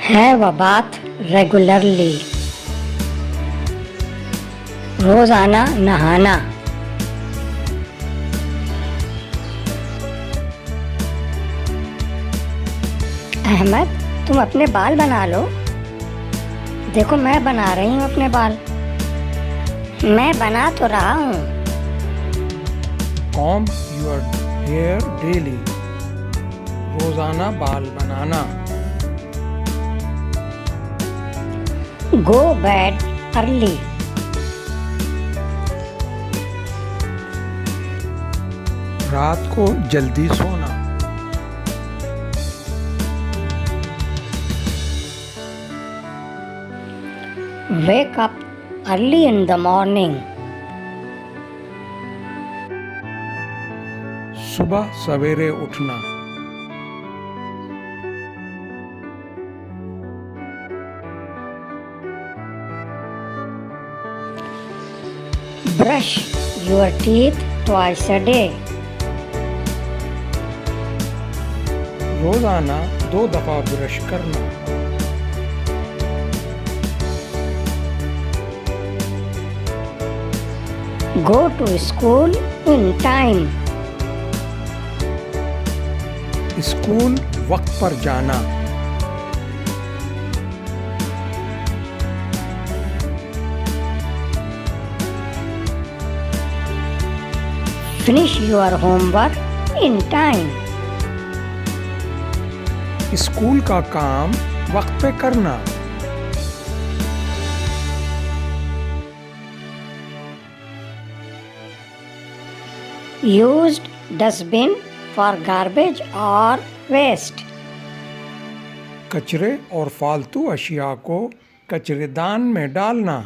Have a bath regularly. रोजाना नहाना. अहमद, तुम अपने बाल बना लो. देखो, मैं बना रही हूँ अपने बाल. मैं बना तो रहा हूँ. Comb your hair daily. रोजाना बाल बनाना. Go bed early. रात को जल्दी सोना. Wake up early in the morning. सुबह सवेरे उठना. Brush your teeth twice a day. रोजाना 2 दफा ब्रश करना. Go to school in time. School वक्त पर जाना. Finish your homework in time. School का काम वक्त पे करना. Used dustbin for garbage or waste. कचरे और फालतू अशिया को कचरेदान में डालना.